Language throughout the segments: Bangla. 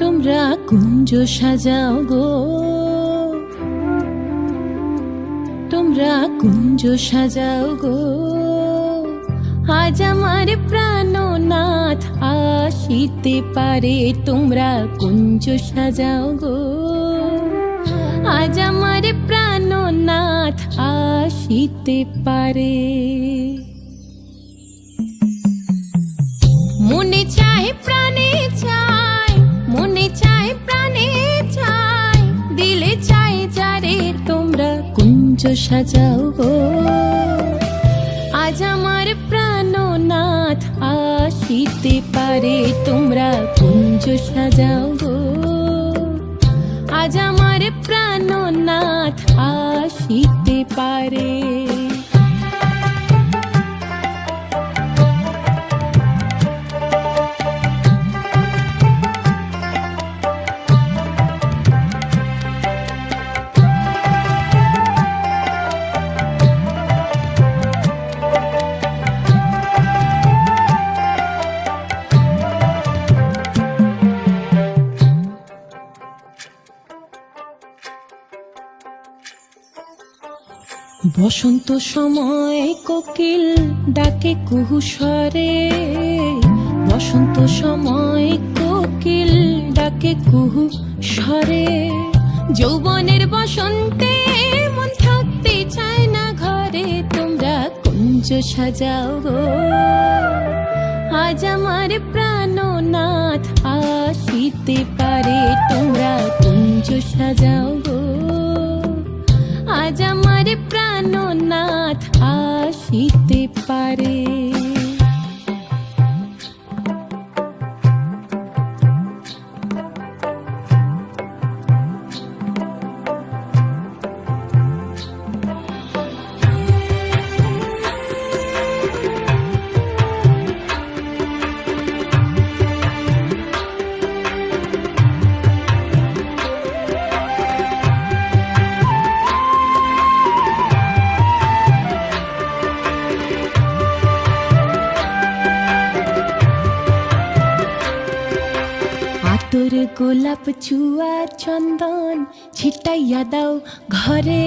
তোমরা কুঞ্জ সাজাও গো, তোমরা কুঞ্জ সাজাও গো, আজ আমার প্রাণনাথ আসিতে পারে। তোমরা কুঞ্জ সাজাও গো, আজ আমার প্রাণনাথ আসিতে পারে। মনে চায় প্রাণে চায়, মনে চায় প্রাণে চায়, দিলে চায় যারে। তোমরা কুঞ্জ সাজাও গো, আজ আমার প্রাণনাথ আসিতে পারে। তোমরা কুঞ্জ সাজাও গো, আজ আমার প্রাণনাথ আসিতে পারে। বসন্ত সময় কোকিল ডাকে কুহু স্বরে, বসন্ত সময় কোকিল ডাকে কুহু স্বরে। যৌবনের বসন্তে মন থাকতে চায় না ঘরে। তোমরা কুঞ্জ সাজাও গো, আজ আমার প্রাণনাথ আসিতে পারে। তোমরা কুঞ্জ সাজাও গো, আজ আমার প্রাণনাথ আসিতে পারে। আতর গোলাপ চুয়া চন্দন ছিটাইয়া দাও ঘরে,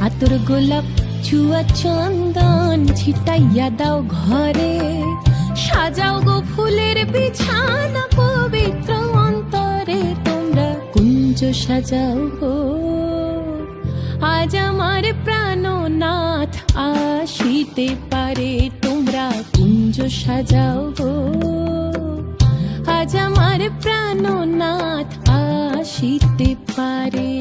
আতর গোলাপ চুয়া চন্দন ছিটাইয়া দাও ঘরে। সাজাও গো ফুলের বিছানা পবিত্র অন্তরে। তোমরা কুঞ্জ সাজাও গো, আজ আমার প্রাণনাথ আসিতে পারে। তোমরা কুঞ্জ সাজাও গো, আজ আমার প্রাণনাথ আসিতে পারে।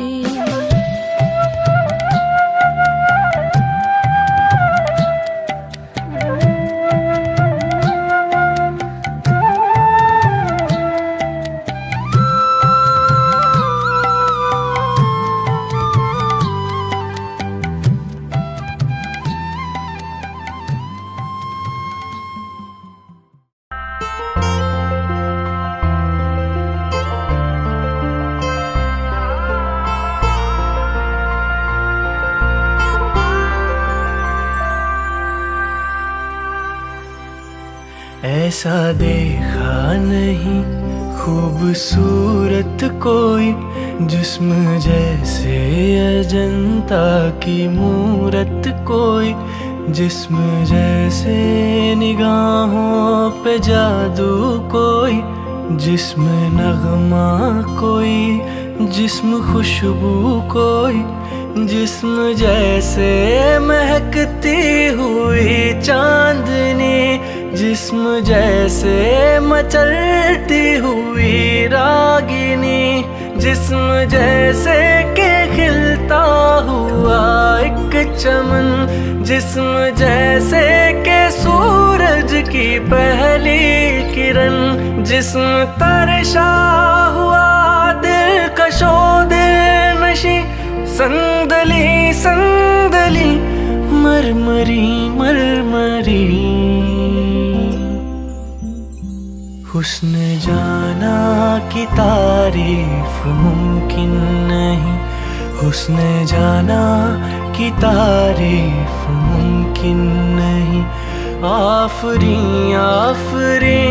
ऐसा देखा नहीं खूबसूरत कोई, जिस्म जैसे अजंता की मूरत कोई, जिस्म जैसे निगाहों पे जादू कोई, जिस्म नगमा कोई, जिस्म खुशबू कोई, जिस्म जैसे महकती हुई चांदनी, जिस्म जैसे मचलती हुई रागिनी, जिस्म जैसे के खिलता हुआ एक चमन, जिस्म जैसे के सूरज की पहली किरण, जिस्म तरशा हुआ दिलकशों संदली संदली मरमरी मरमरी। हुस्न जाना की तारीफ मुमकिन नहीं, हुस्न जाना की तारीफ मुमकिन नहीं। आफरी आफरी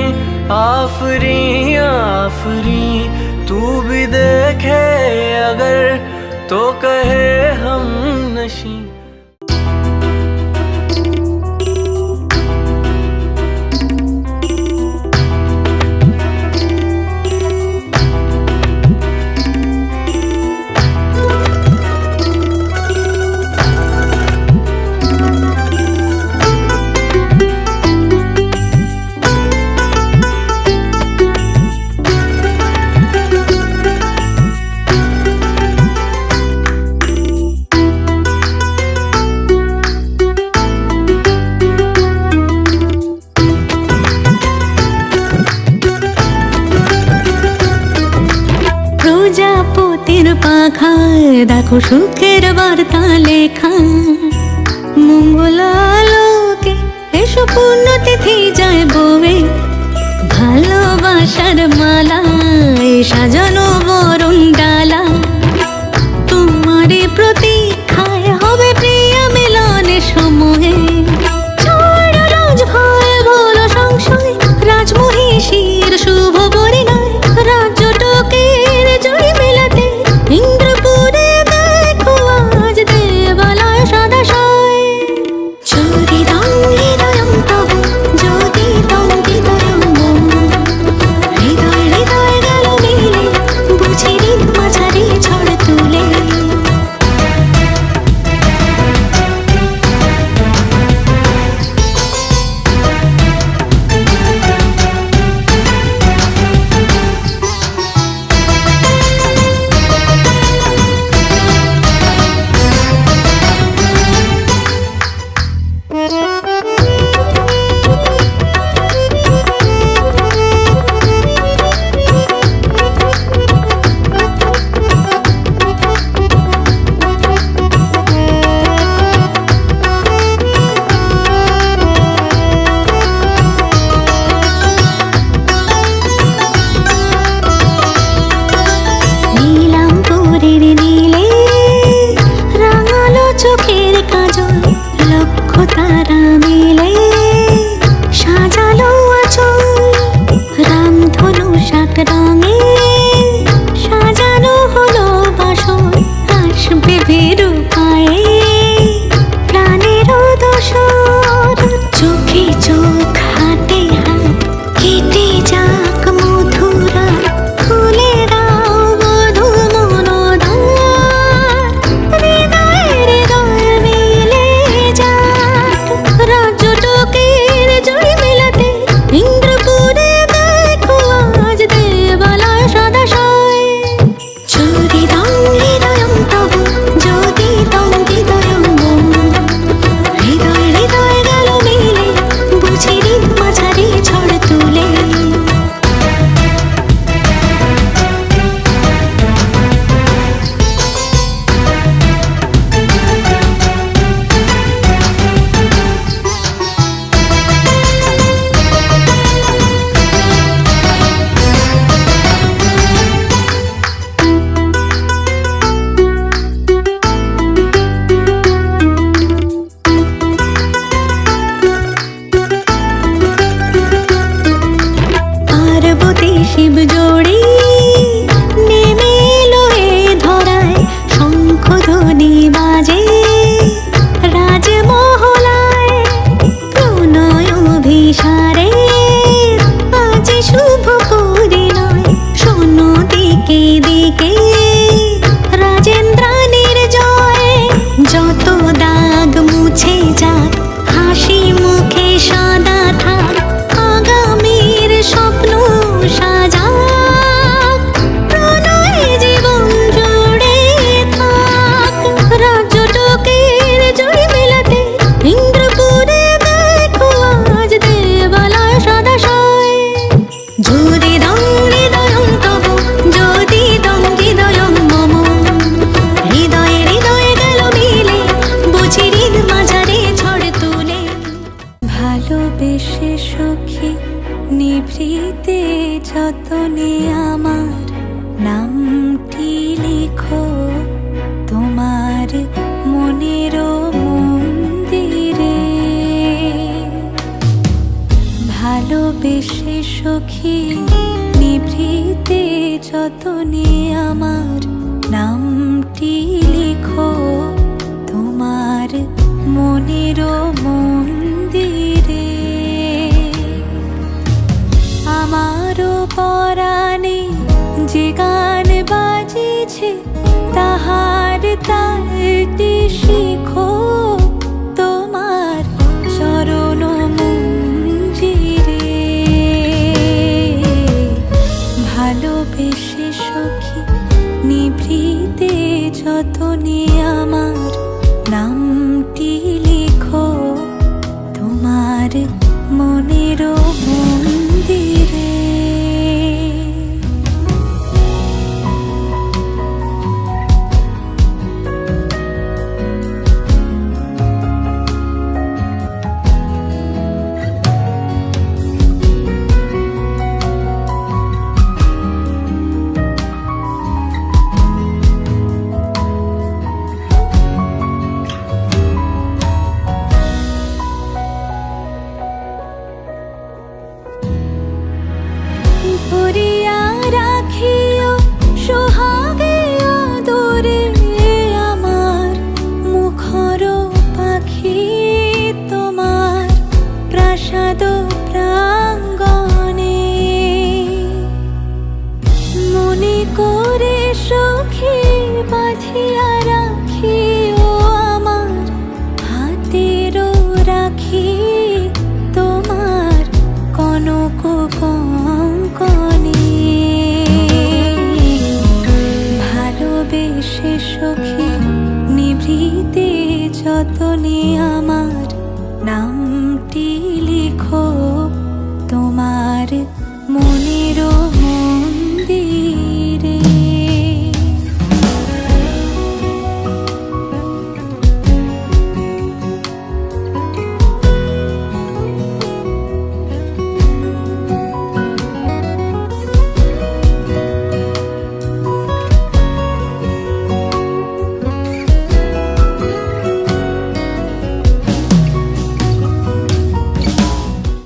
आफरी आफरी, तू भी देखे अगर तो कहे हम नशी। প্রজাপতির পাখায় দেখো সুখের বার্তা লেখা। মঙ্গলালোকে এসো পুণ্যতিথি যায় বয়ে, ভালোবাসার মালায় সাজানো বরণ ডালা। তোমারই প্রতীক্ষায় হবে প্রিয়া মিলনের সময়ে। ছড়া রাজভয় বলো সংশয়, রাজমহিষীর শুভ পরিণয়। রাজ্যটকের জয় মেলাতে ইন্দ্রপুরে দেখো আজ দেবালয় সদাশয়। চরিদং হৃদয়ং তব জ্যোতিতং হৃদয়ং মম। হৃদয় হৃদয় গেল মিলে বুঝি হৃদ মাঝারে সখী নিভৃতে যতনে আমার নামটি লিখো তোমার মনের মন্দিরে। আমারও পরাণে যে গান বাজিছে তাহার তালটি শিখো তোমার চরণ মঞ্জিরে। ভালোবেসে সখী নিভৃতে যতনে আমার নামটি লিখো তোমার মনের মন্দিরে। ভরিয়া রাখিও সোহাগে আদরে আমার মুখর পাখি তোমার প্রাসাদ প্রাঙ্গণে। মনে করে সখী বাঁধিয়া রাখিও আমার হাতেরও রাখি তোমার কনক কঙ্কণে। ভালোবেসে সখী নিভৃতে যতনে